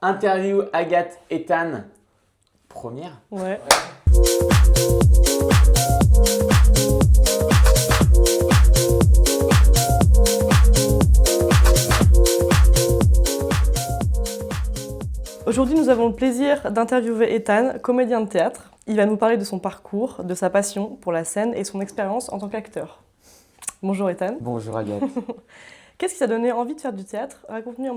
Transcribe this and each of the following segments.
Interview Agathe Ethan. Première. Ouais. Aujourd'hui, nous avons le plaisir d'interviewer Ethan, comédien de théâtre. Il va nous parler de son parcours, de sa passion pour la scène et son expérience en tant qu'acteur. Bonjour Ethan. Bonjour Agathe. Qu'est-ce qui t'a donné envie de faire du théâtre? Raconte-nous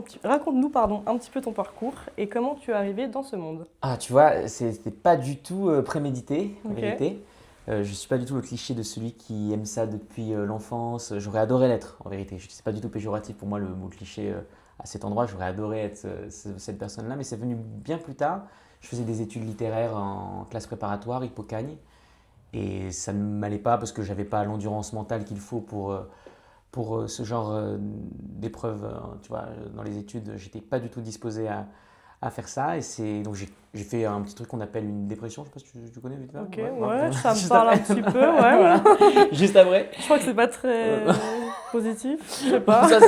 un petit peu ton parcours et comment tu es arrivé dans ce monde. Ah, tu vois, c'était pas du tout prémédité, en Ok. vérité. Je suis pas du tout le cliché de celui qui aime ça depuis l'enfance. J'aurais adoré l'être, en vérité. C'est pas du tout péjoratif pour moi le mot cliché à cet endroit. J'aurais adoré être cette personne-là, mais c'est venu bien plus tard. Je faisais des études littéraires en classe préparatoire, Hippocagne, et ça ne m'allait pas parce que j'avais pas l'endurance mentale qu'il faut pour ce genre d'épreuve. Tu vois, dans les études, j'étais pas du tout disposé à faire ça, et donc j'ai fait un petit truc qu'on appelle une dépression. Je sais pas si tu connais vite fait. Ok, Ouais, ouais, non, ça juste me parle un après. petit peu, ouais. Voilà. Juste après. Je crois que c'est pas très positif, je sais pas. Ça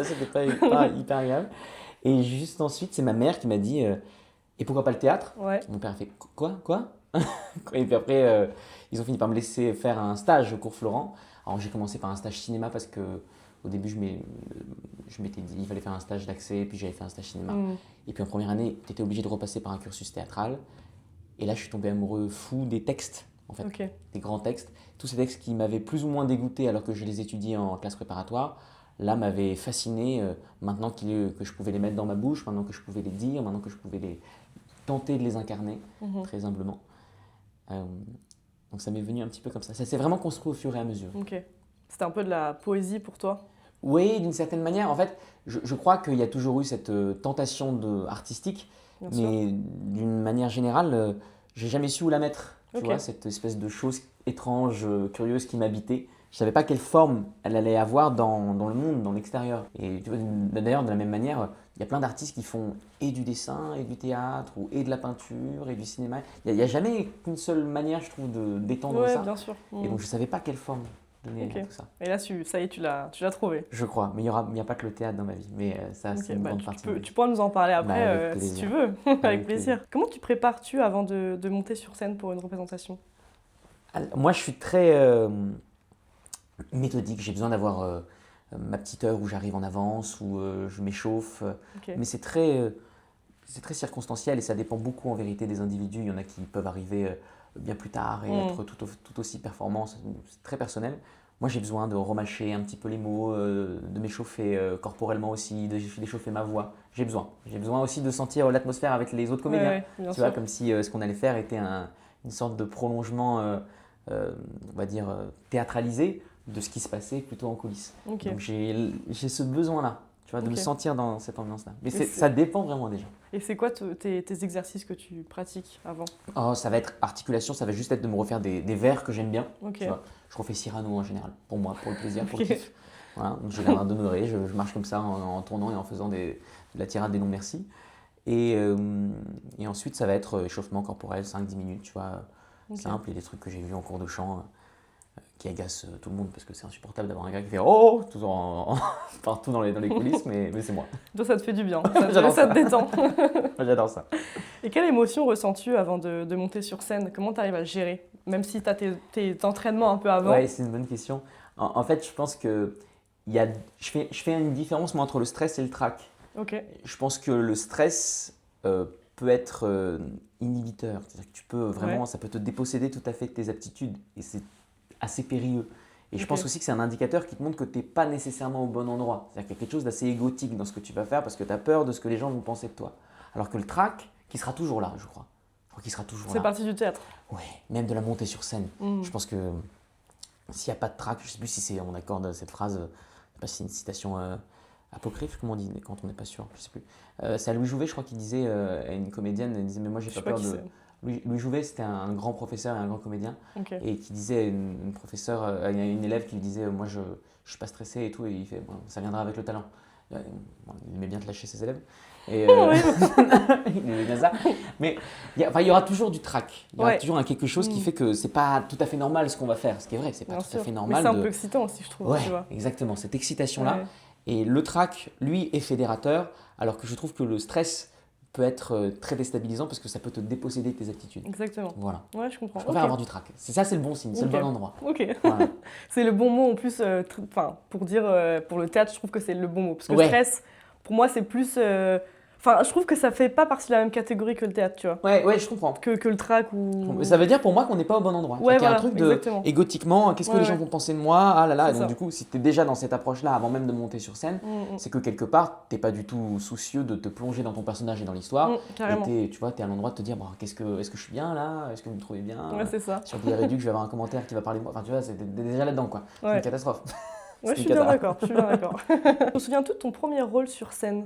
c'était pas hyper agréable. Et juste ensuite, c'est ma mère qui m'a dit et pourquoi pas le théâtre? Ouais, Mon père a fait quoi? Et puis après, ils ont fini par me laisser faire un stage au cours Florent. Alors j'ai commencé par un stage cinéma parce que au début, je m'étais dit il fallait faire un stage d'accès, puis j'avais fait un stage cinéma. Et puis en première année, tu étais obligé de repasser par un cursus théâtral. Et là, je suis tombé amoureux fou des textes, en fait, ok. des grands textes. Tous ces textes qui m'avaient plus ou moins dégoûté alors que je les étudiais en classe préparatoire, là, m'avaient fasciné. Maintenant que je pouvais les mettre dans ma bouche, maintenant que je pouvais les dire, maintenant que je pouvais tenter de les incarner, très humblement. Donc ça m'est venu un petit peu comme ça. Ça s'est vraiment construit au fur et à mesure. Ok. C'était un peu de la poésie pour toi? Oui, d'une certaine manière. En fait, je crois qu'il y a toujours eu cette tentation artistique, Bien sûr. mais d'une manière générale, j'ai jamais su où la mettre. Tu Ok. vois, cette espèce de chose étrange, curieuse qui m'habitait. Je savais pas quelle forme elle allait avoir dans le monde, dans l'extérieur. Et tu vois, d'ailleurs, de la même manière, il y a plein d'artistes qui font et du dessin, et du théâtre, et de la peinture, et du cinéma. Il n'y a jamais qu'une seule manière, je trouve, d'étendre Ouais, ça. bien sûr. Et donc, je savais pas quelle forme donner Ok. à tout ça. Et là, ça y est, tu l'as trouvé. Je crois, mais il n'y a pas que le théâtre dans ma vie, mais ça, Ok, c'est une bah, grande partie. tu pourras nous en parler après avec si plaisir. tu veux, avec Avec plaisir. Comment tu prépares-tu avant de monter sur scène pour une représentation? Moi, je suis très méthodique. J'ai besoin d'avoir ma petite heure où j'arrive en avance, où je m'échauffe. Ok. Mais c'est très circonstanciel et ça dépend beaucoup en vérité des individus. Il y en a qui peuvent arriver bien plus tard et être tout aussi performants. C'est très personnel. Moi, j'ai besoin de remâcher un petit peu les mots, de m'échauffer corporellement aussi, d'échauffer ma voix. J'ai besoin. J'ai besoin aussi de sentir l'atmosphère avec les autres comédiens. Ouais, bien Tu sûr. vois, comme si ce qu'on allait faire était une sorte de prolongement, on va dire, théâtralisé de ce qui se passait plutôt en coulisses. Ok. Donc j'ai ce besoin-là, tu vois, de me Ok. sentir dans cette ambiance-là. Mais Mais ça dépend vraiment des gens. Et c'est quoi tes exercices que tu pratiques avant? Oh, ça va être articulation, ça va juste être de me refaire des vers que j'aime bien. Ok. Tu vois. Je refais Cyrano en général, pour moi, pour le plaisir, pour le Ok. kiff. Voilà, donc j'ai l'air d'un demeuré, je marche comme ça en tournant et en faisant de la tirade des non merci. Et ensuite, ça va être échauffement corporel, 5-10 minutes, tu vois, Ok. simple. Et des trucs que j'ai vus en cours de chant qui agacent tout le monde parce que c'est insupportable d'avoir un gars qui fait oh toujours partout dans les coulisses, mais c'est moi. Toi, ça te fait du bien, J'adore ça te ça. détend. Moi, j'adore ça. Et quelle émotion ressens-tu avant de monter sur scène? Comment tu arrives à le gérer? Même si tu as tes entraînements un peu avant. Ouais, c'est une bonne question. En fait, je pense que je fais une différence moi, entre le stress et le trac. Ok. Je pense que le stress peut être inhibiteur. C'est-à-dire que tu peux vraiment, ça peut te déposséder tout à fait de tes aptitudes et c'est assez périlleux. Et je Ok. pense aussi que c'est un indicateur qui te montre que tu n'es pas nécessairement au bon endroit. C'est-à-dire qu'il y a quelque chose d'assez égotique dans ce que tu vas faire parce que tu as peur de ce que les gens vont penser de toi. Alors que le trac, qui sera toujours là, je crois. Je crois qu'il sera toujours C'est là. parti du théâtre. Ouais, même de la montée sur scène. Mm. Je pense que s'il n'y a pas de trac, je ne sais plus si on accorde cette phrase, je ne sais pas si c'est une citation apocryphe, comment on dit quand on n'est pas sûr, je ne sais plus. C'est à Louis Jouvet, je crois, qu'il disait à une comédienne, elle disait mais moi j'ai Je pas sais pas peur qui de. c'est. Louis Jouvet, c'était un grand professeur et un grand comédien, Ok. et qui disait à une professeure, à une élève qui lui disait moi je suis pas stressé et tout, et il fait bon, ça viendra avec le talent. Bon, il aimait bien te lâcher ses élèves. Et il aimait bien ça. Mais il y aura toujours du trac. Il y aura toujours quelque chose qui fait que c'est pas tout à fait normal ce qu'on va faire. Ce qui est vrai, c'est pas Bien tout sûr. à fait Mais normal. c'est un peu excitant aussi, je trouve. Ouais, Tu vois. exactement. Cette excitation-là. Ouais. Et le trac, lui, est fédérateur, alors que je trouve que le stress peut être très déstabilisant parce que ça peut te déposséder de tes aptitudes. Exactement. Voilà. Ouais, je comprends. Je préfère Ok. avoir du trac. C'est ça, c'est le bon signe, c'est Ok. le bon endroit. Ok. Voilà. C'est le bon mot en plus, pour dire, pour le théâtre, je trouve que c'est le bon mot. Parce que Ouais. stress, pour moi, c'est plus. Enfin, je trouve que ça fait pas partie de la même catégorie que le théâtre, tu vois. Ouais, je comprends. Que le trac ou. Ça veut dire pour moi qu'on n'est pas au bon endroit. Ouais, Il y a un voilà, truc de exactement. égotiquement, qu'est-ce que Ouais, les gens ouais. vont penser de moi? Ah là là, C'est et donc ça. du coup, si tu es déjà dans cette approche-là avant même de monter sur scène, c'est que quelque part, tu n'es pas du tout soucieux de te plonger dans ton personnage et dans l'histoire. Carrément. Et tu vois, tu es à l'endroit de te dire, bon, est-ce que je suis bien là? Est-ce que vous me trouvez bien? Ouais, c'est ça. Sur Billet Réduc, je vais avoir un commentaire qui va parler de moi. Enfin, tu vois, c'est déjà là-dedans, quoi. C'est Ouais. une catastrophe. Ouais, C'est je une suis bien cata. d'accord. Je suis bien d'accord. Je me souviens tout de ton premier rôle sur scène.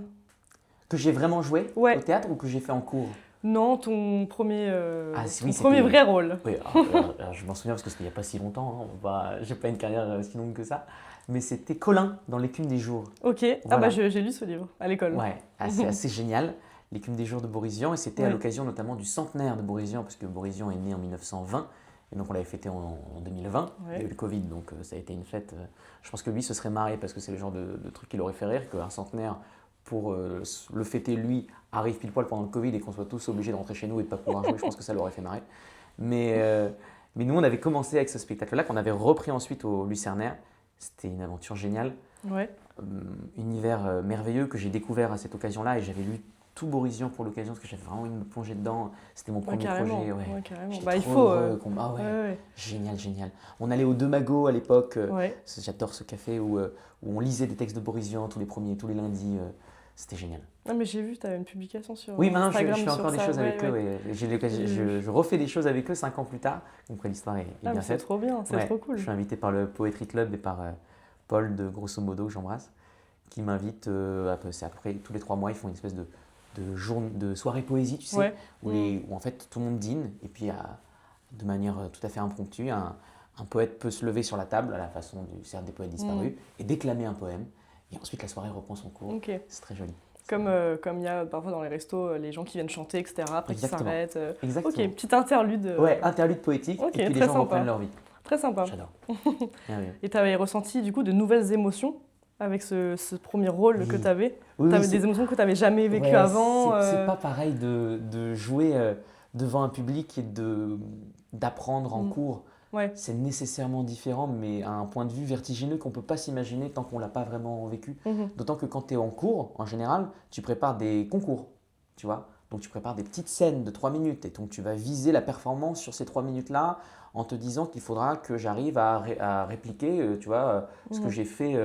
Que j'ai vraiment joué Ouais. au théâtre ou que j'ai fait en cours? Non, ton premier, Ah, ton oui, premier c'était- vrai rôle. Oui, alors, je m'en souviens parce que c'était il n'y a pas si longtemps. J'ai pas une carrière si longue que ça. Mais c'était Colin dans L'écume des jours. Ok. Ah Voilà. bah j'ai lu ce livre à l'école. Ouais, c'est assez génial. L'écume des jours de Boris Vian. Et c'était à Ouais. l'occasion notamment du centenaire de Boris Vian, parce que Boris Vian est né en 1920. Et donc on l'avait fêté en 2020. Il y a eu le Covid, donc ça a été une fête. Je pense que lui se serait marré parce que c'est le genre de truc qui l'aurait fait rire, qu'un centenaire, pour le fêter lui, arrive pile poil pendant le Covid et qu'on soit tous obligés de rentrer chez nous et de ne pas pouvoir jouer. Je pense que ça l'aurait fait marrer. Mais nous, on avait commencé avec ce spectacle-là, qu'on avait repris ensuite au Lucernaire. C'était une aventure géniale. Ouais. Univers merveilleux que j'ai découvert à cette occasion-là, et j'avais lu tout Boris Vian pour l'occasion parce que j'avais vraiment envie de me plonger dedans. C'était mon premier carrément. projet. Ouais, carrément. J'étais Bah, il trop faut. heureux Ah ouais, Ouais. génial, génial. On allait au Deux Magots à l'époque. Ouais. J'adore ce café où on lisait des textes de Boris Vian tous les lundis. C'était génial. Ah, mais j'ai vu, tu as une publication sur Oui, maintenant Instagram je fais sur encore des ça. choses Ouais, avec eux. ouais. Et j'ai l'occasion- je refais des choses avec eux 5 ans plus tard. Donc l'histoire est Ah, bien mais c'est faite. trop bien, c'est Ouais, trop cool. Je suis invité par le Poetry Club et par Paul de Grosso Modo, que j'embrasse, qui m'invite c'est à peu près tous les 3 mois. Ils font une espèce de soirée poésie, tu sais, Ouais. où en fait tout le monde dîne et puis de manière tout à fait impromptue, un poète peut se lever sur la table à la façon du Cercle des poètes disparus et déclamer un poème. Et ensuite la soirée reprend son cours. Ok. C'est très joli. Comme il y a parfois dans les restos, les gens qui viennent chanter, etc. Après qui Exactement. s'arrêtent. Exactement. Ok, petite interlude. Ouais, interlude poétique Ok, et puis les très gens sympa. reprennent leur vie. Très sympa. J'adore. Merveilleux. Et tu avais ressenti du coup de nouvelles émotions avec ce premier rôle Oui. que tu avais. Oui, Tu avais c'est- des émotions que tu n'avais jamais vécues Ouais, avant. c'est pas pareil de jouer devant un public et d'apprendre en cours. Ouais. C'est nécessairement différent, mais à un point de vue vertigineux qu'on ne peut pas s'imaginer tant qu'on ne l'a pas vraiment vécu. Mhm. D'autant que quand tu es en cours, en général, tu prépares des concours, tu vois. Donc tu prépares des petites scènes de 3 minutes et donc tu vas viser la performance sur ces 3 minutes-là en te disant qu'il faudra que j'arrive à répliquer, tu vois, ce que j'ai fait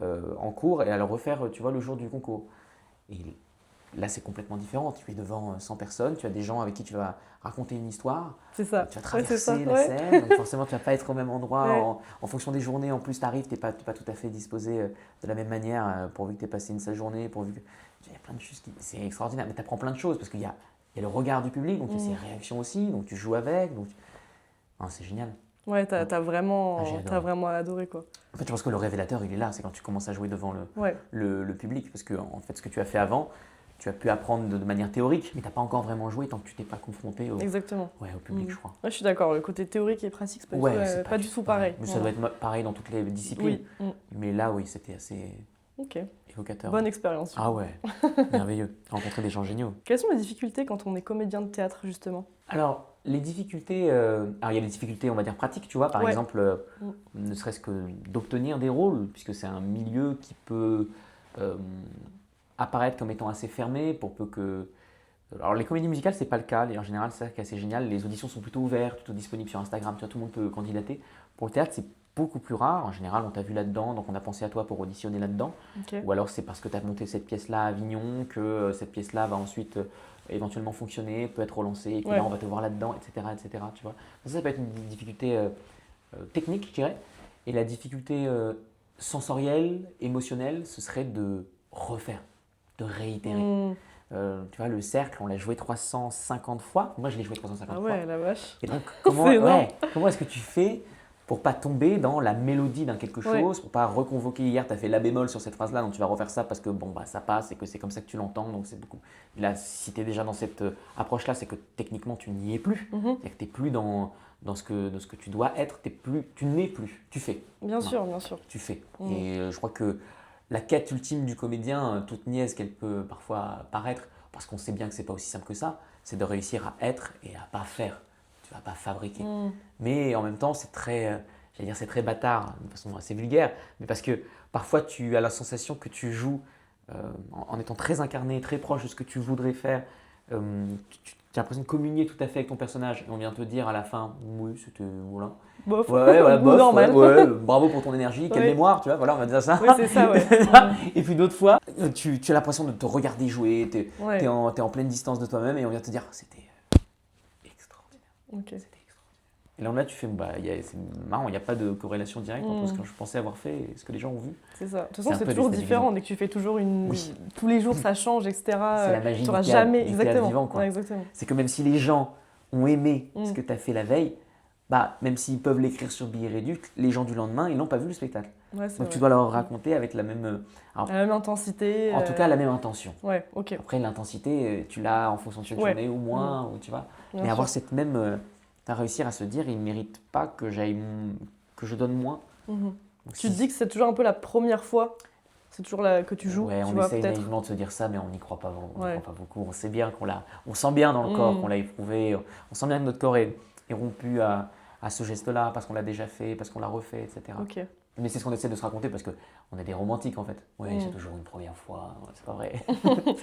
en cours et à le refaire, tu vois, le jour du concours. Et là, c'est complètement différent. Tu es devant 100 personnes, tu as des gens avec qui tu vas raconter une histoire. C'est ça. Tu vas Ouais, c'est ça. traverser la Ouais. scène, donc forcément tu vas pas être au même endroit Ouais. en fonction des journées. En plus, tu arrives, tu n'es pas tout à fait disposé de la même manière, pourvu que tu aies passé une sale journée, pourvu que. Il y a plein de choses c'est extraordinaire, mais tu apprends plein de choses parce qu'il y a le regard du public, donc il y a ses réactions aussi, donc tu joues avec. Non, c'est génial. Ouais, t'as vraiment, j'ai adoré. t'as vraiment adoré quoi. En fait, je pense que le révélateur, il est là, c'est quand tu commences à jouer devant Ouais. le public, parce que en fait, ce que tu as fait avant, tu as pu apprendre de manière théorique, mais tu n'as pas encore vraiment joué tant que tu t'es pas confronté au Exactement. public, je crois. Ouais, je suis d'accord. Le côté théorique et pratique, c'est C'est pas du tout pareil. Mais ça doit être pareil dans toutes les disciplines. Oui. Mais là, oui, c'était assez Ok. évocateur. Bonne expérience. Ah ouais, merveilleux. Rencontrer des gens géniaux. Quelles sont les difficultés quand on est comédien de théâtre justement? Alors, les difficultés, alors il y a des difficultés, on va dire pratiques, tu vois, par Ouais. exemple, ne serait-ce que d'obtenir des rôles, puisque c'est un milieu qui peut apparaître comme étant assez fermé pour peu que. Alors, les comédies musicales, c'est pas le cas. En général, c'est ça qui est assez génial. Les auditions sont plutôt ouvertes, plutôt disponibles sur Instagram, tu vois, tout le monde peut candidater. Pour le théâtre, c'est beaucoup plus rare. En général, on t'a vu là-dedans, donc on a pensé à toi pour auditionner là-dedans. Ok. Ou alors c'est parce que tu as monté cette pièce-là à Avignon que cette pièce-là va ensuite éventuellement fonctionner, peut être relancée, et que là on va te voir là-dedans, etc. Tu vois. Ça peut être une difficulté technique, je dirais. Et la difficulté sensorielle, émotionnelle, ce serait de refaire, de réitérer. Tu vois, le cercle, on l'a joué 350 fois. Moi, je l'ai joué 350 Ah fois. ouais, la vache. Et donc, comment C'est énorme. comment est-ce que tu fais pour pas tomber dans la mélodie d'un quelque chose, pour pas reconvoquer hier, tu as fait la bémol sur cette phrase-là, donc tu vas refaire ça parce que bon, bah, ça passe et que c'est comme ça que tu l'entends. Donc c'est beaucoup. Là, si tu es déjà dans cette approche-là, c'est que techniquement, tu n'y es plus. C'est-à-dire que tu n'es plus dans ce que tu dois être, tu n'es plus, tu fais. Bien sûr, bien sûr. Tu fais. Et je crois que la quête ultime du comédien, toute niaise qu'elle peut parfois paraître, parce qu'on sait bien que c'est pas aussi simple que ça, c'est de réussir à être et à pas faire. Tu vas pas fabriquer. Mais en même temps, c'est très, j'allais dire, c'est très bâtard, de façon assez vulgaire, mais parce que parfois tu as la sensation que tu joues en étant très incarné, très proche de ce que tu voudrais faire. Tu as l'impression de communier tout à fait avec ton personnage et on vient te dire à la fin, oui, c'était voilà. Bof, Ouais, voilà, ou bof, normal. bravo pour ton énergie, quelle Ouais. mémoire, tu vois, voilà, on va dire ça. Oui, c'est ça, ouais. Et puis d'autres fois, tu as l'impression de te regarder jouer, tu es, Ouais. en pleine distance de toi-même et on vient te dire, c'était extraordinaire. Ok. C'était extraordinaire. Et là, tu fais, c'est marrant, il n'y a pas de corrélation directe entre ce que je pensais avoir fait et ce que les gens ont vu. C'est ça. De toute C'est façon, un c'est peu toujours déstabilisant. différent. Dès que tu fais toujours Oui. tous les jours, ça change, etc. C'est la magie Tu du n'auras théâtre, jamais. du théâtre Exactement. vivant, quoi. Ouais, exactement. C'est que même si les gens ont aimé ce Mm. que tu as fait la veille, même s'ils peuvent l'écrire sur billet réduit, les gens du lendemain, ils n'ont pas vu le spectacle. Ouais, c'est Donc vrai. tu dois leur raconter avec la même, La même intensité. en tout cas la même intention. Ouais, ok. Après l'intensité, tu l'as en fonction de chaque journée ou moins, ou tu vois. Bien Mais sûr. avoir cette même, à réussir à se dire, il ne mérite pas que que je donne moins. Mhm. Donc, Tu te dis que c'est toujours un peu la première fois. C'est toujours que tu joues. Ouais, tu on vois, essaye peut-être. naïvement de se dire ça, mais on n'y croit pas, on n'y Ouais. croit pas beaucoup. On sait bien on sent bien dans le corps qu'on l'a éprouvé. On sent bien que notre corps est rompu à ce geste-là parce qu'on l'a déjà fait, parce qu'on l'a refait, etc. Ok. Mais c'est ce qu'on essaie de se raconter parce qu'on est des romantiques en fait. Oui, c'est toujours une première fois, c'est pas vrai.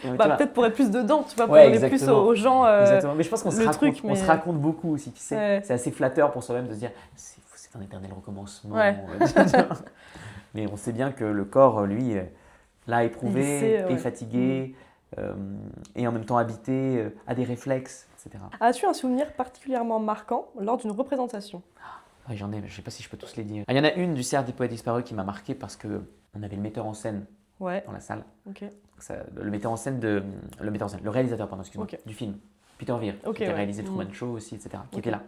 Tu vois. Peut-être pour être plus dedans, tu vois, pour Ouais, donner plus exactement. aux gens. Exactement. Mais je pense qu'on se le raconte, truc, on mais- se raconte beaucoup aussi, tu sais. Ouais. C'est assez flatteur pour soi-même de se dire c'est un éternel recommencement. Ouais. Mais on sait bien que le corps, lui, l'a éprouvé, Il sait, est ouais. fatigué, et en même temps habité, a des réflexes, etc. As-tu un souvenir particulièrement marquant lors d'une représentation? Ouais, j'en ai, mais je sais pas si je peux tous les dire. Il y en a une du Cercle des Poètes Disparus qui m'a marqué parce que on avait le metteur en scène Ouais. dans la salle. Ok. Le réalisateur, pardon, excuse-moi, Ok. du film, Peter Weir, Ok, qui avait ouais. réalisé le Truman Show aussi, etc., qui Ok. était là,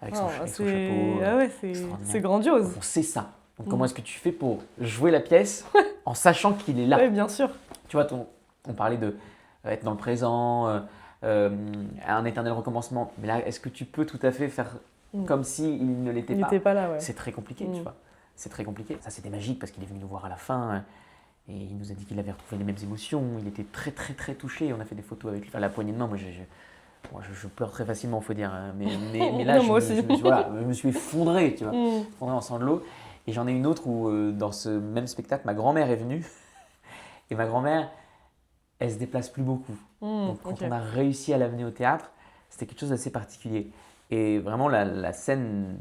avec son, Ah, avec son c'est- chapeau. Ah ouais, extraordinaire. c'est grandiose. Donc on sait ça. Donc comment est-ce que tu fais pour jouer la pièce en sachant qu'il est là? Oui, bien sûr. Tu vois, on parlait de être dans le présent, un éternel recommencement. Mais là, est-ce que tu peux tout à fait faire comme s'il ne l'était Il pas? n'était pas là, ouais. C'est très compliqué, tu vois. C'est très compliqué. Ça, c'était magique parce qu'il est venu nous voir à la fin et il nous a dit qu'il avait retrouvé les mêmes émotions. Il était très, très, très touché. On a fait des photos avec lui. Enfin, la poignée de main, moi, je pleure très facilement, il faut dire. Hein. Mais là, Non, moi aussi. je me suis effondré, tu vois. Effondré en sanglots. Et j'en ai une autre où, dans ce même spectacle, ma grand-mère est venue. Et ma grand-mère, elle se déplace plus beaucoup. Donc, quand ok. on a réussi à l'amener au théâtre, c'était quelque chose d'assez particulier. Et vraiment, la scène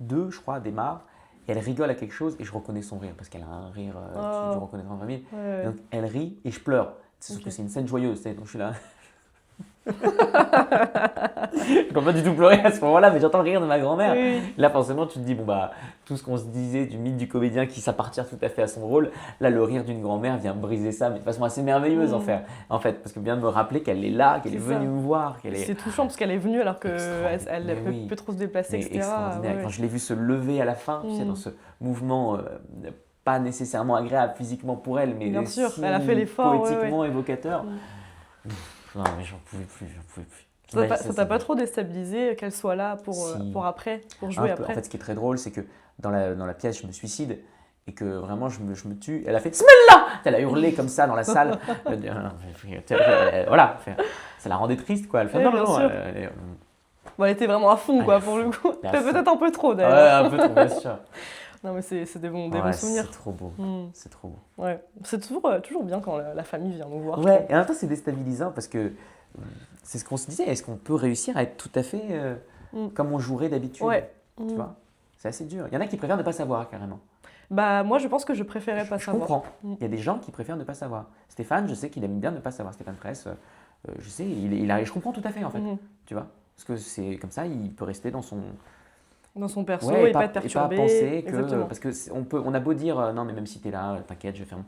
2, je crois, démarre. Et elle rigole à quelque chose et je reconnais son rire parce qu'elle a un rire, tu reconnais en famille. Ouais. Donc, elle rit et je pleure. Sauf Ok. que c'est une scène joyeuse, donc je suis là. Je ne peux pas du tout pleurer à ce moment-là, mais j'entends le rire de ma grand-mère. Oui. Là, forcément, tu te dis, bon, tout ce qu'on se disait du mythe du comédien qui s'appartient tout à fait à son rôle, là, le rire d'une grand-mère vient briser ça, mais de façon assez merveilleuse, en fait, parce que vient me rappeler qu'elle est là, qu'elle est C'est ça. venue me voir. C'est touchant parce qu'elle est venue alors qu'elle Mais ne oui. peut trop se déplacer, Mais etc. extraordinaire. Ouais. Quand je l'ai vu se lever à la fin, tu sais, dans ce mouvement pas nécessairement agréable physiquement pour elle, mais Bien sûr, si elle a fait l'effort, poétiquement évocateur. Non, mais j'en pouvais plus. Ça t'a pas trop déstabilisé qu'elle soit là pour après, pour jouer Un peu. après? En fait, ce qui est très drôle, c'est que dans la pièce, je me suicide et que vraiment, je me tue. Elle a fait Smell-là! Elle a hurlé comme ça dans la salle. Voilà, ça la rendait triste, quoi. Elle fait Ouais, non, bien non, sûr. Bon, elle était vraiment à fond, quoi, pour le coup. Elle est à fond. Peut-être un peu trop, Ouais, d'ailleurs. un peu trop, bien sûr. Non, mais c'est des bons Ouais, souvenirs. c'est trop beau. Mm. C'est trop beau. Ouais. C'est toujours bien quand la famille vient nous voir. je Ouais, trouve. et en même temps, c'est déstabilisant parce que c'est ce qu'on se disait. Est-ce qu'on peut réussir à être tout à fait comme on jouerait d'habitude? Ouais. Tu vois? C'est assez dur. Il y en a qui préfèrent ne pas savoir, carrément. Bah, moi, je pense que je préférais pas Je savoir. comprends. Il y a des gens qui préfèrent ne pas savoir. Stéphane, je sais qu'il aime bien ne pas savoir. Stéphane Fraisse, je sais, je comprends tout à fait, en fait. Tu vois? Parce que c'est comme ça, il peut rester dans son. Dans son perso Ouais, et pas être perturbé. Et pas penser que. Exactement. Parce on a beau dire, non, mais même si t'es là, t'inquiète, je ferme.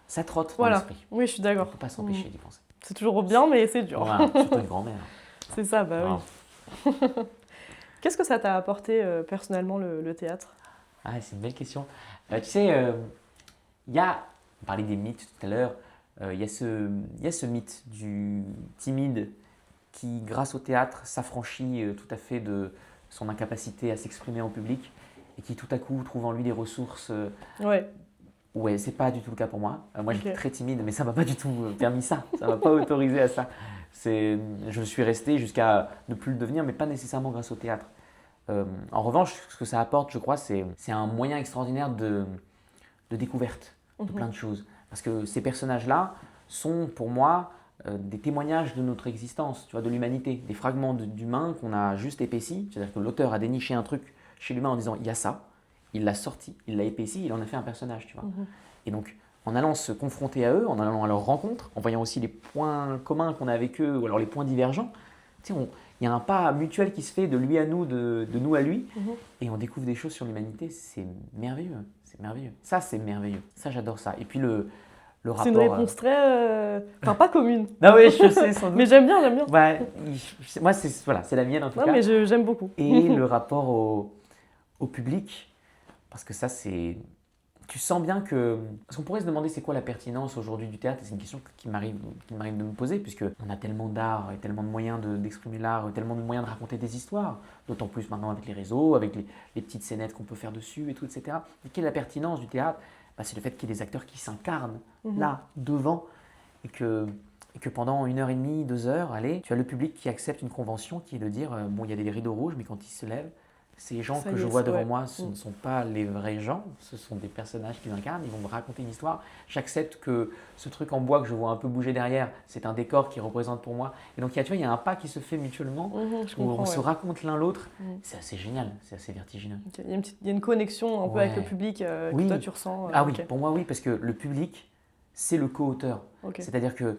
Ça trotte dans Voilà. l'esprit. Oui, je suis On ne d'accord. peut pas s'empêcher d'y penser. C'est toujours bien, mais c'est dur. Voilà, surtout une grand-mère. C'est ça, bah Wow. oui. Qu'est-ce que ça t'a apporté personnellement, le théâtre? Ah, c'est une belle question. Tu sais, on parlait des mythes tout à l'heure, il y a ce mythe du timide qui, grâce au théâtre, s'affranchit tout à fait de son incapacité à s'exprimer en public et qui tout à coup trouve en lui des ressources Ouais. Ouais, c'est pas du tout le cas pour moi. Moi, j'étais Ok. très timide, mais ça m'a pas du tout permis ça. Ça m'a pas autorisé à ça. Je suis resté jusqu'à ne plus le devenir, mais pas nécessairement grâce au théâtre. En revanche, ce que ça apporte, je crois, c'est un moyen extraordinaire de découverte de plein Mhm. de choses. Parce que ces personnages-là sont pour moi des témoignages de notre existence, tu vois, de l'humanité, des fragments d'humain qu'on a juste épaissis. C'est-à-dire que l'auteur a déniché un truc chez l'humain en disant il y a ça, il l'a sorti, il l'a épaissi, il en a fait un personnage, tu vois. Mhm. Et donc, en allant se confronter à eux, en allant à leur rencontre, en voyant aussi les points communs qu'on a avec eux, ou alors les points divergents, tu sais, il y a un pas mutuel qui se fait de lui à nous, de nous à lui, Mhm. et on découvre des choses sur l'humanité, c'est merveilleux, c'est merveilleux. Ça, c'est merveilleux. Ça, j'adore ça. Et puis le C'est une rapport. réponse très. Enfin, pas commune. Ah oui, je sais sans Mais doute. j'aime bien, j'aime bien. Ouais, moi, c'est la mienne en tout Non, cas. mais j'aime beaucoup. Et le rapport au public, parce que ça, c'est. Tu sens bien que. Parce qu'on pourrait se demander c'est quoi la pertinence aujourd'hui du théâtre, et c'est une question qui m'arrive de me poser, puisque on a tellement d'art et tellement de moyens d'exprimer l'art, et tellement de moyens de raconter des histoires, d'autant plus maintenant avec les réseaux, avec les petites scénettes qu'on peut faire dessus et tout, etc. Et quelle est la pertinence du théâtre? Bah, c'est le fait qu'il y ait des acteurs qui s'incarnent Mhm. là, devant, et que pendant 1 heure et demie, 2 heures, allez, tu as le public qui accepte une convention qui est de dire bon, il y a des rideaux rouges, mais quand ils se lèvent, ces gens Ça que y je est, vois devant ouais. moi, ce Mm. ne sont pas les vrais gens, ce sont des personnages qui incarnent, ils vont me raconter une histoire. J'accepte que ce truc en bois que je vois un peu bouger derrière, c'est un décor qui représente pour moi. Et donc, tu vois, il y a un pas qui se fait mutuellement, Mhm, je où on comprends, se ouais. raconte l'un l'autre. Mm. C'est assez génial, c'est assez vertigineux. Ok. Il y a une connexion un peu avec le Ouais, public que toi oui. tu ressens. Ah oui, Ok. pour moi, oui, parce que le public, c'est le co-auteur. Ok. C'est-à-dire que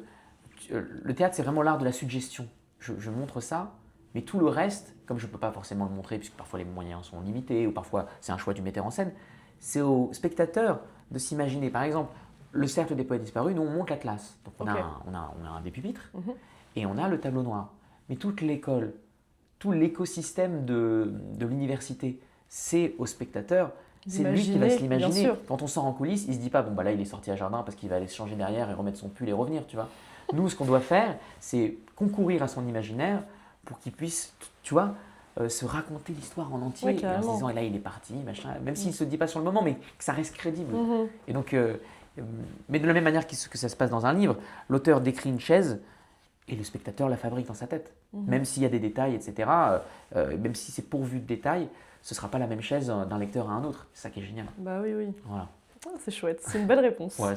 le théâtre, c'est vraiment l'art de la suggestion. Je montre ça, mais tout le reste, comme je ne peux pas forcément le montrer, puisque parfois les moyens sont limités, ou parfois c'est un choix du metteur en scène, c'est au spectateur de s'imaginer. Par exemple, le Cercle des Poètes Disparus, nous on monte l'Atlas. Donc Ok. on a un des pupitres, Mhm. et on a le tableau noir. Mais toute l'école, tout l'écosystème de l'université, c'est au spectateur. C'est lui qui va se D'imaginer, bien l'imaginer. sûr. Quand on sort en coulisses, il se dit pas bon bah là il est sorti à jardin parce qu'il va aller se changer derrière et remettre son pull et revenir, tu vois. Nous, ce qu'on doit faire, c'est concourir à son imaginaire pour qu'il puisse, tu vois, se raconter l'histoire en entier Ouais, et en se disant carrément. et là il est parti, machin, même s'il ne se dit pas sur le moment, mais que ça reste crédible. Mhm. Et donc, mais de la même manière que ça se passe dans un livre, l'auteur décrit une chaise et le spectateur la fabrique dans sa tête. Mhm. Même s'il y a des détails, etc., même si c'est pourvu de détails, ce ne sera pas la même chaise d'un lecteur à un autre. C'est ça qui est génial. Bah oui, oui. Voilà. Ah, c'est chouette, c'est une belle réponse. Ouais,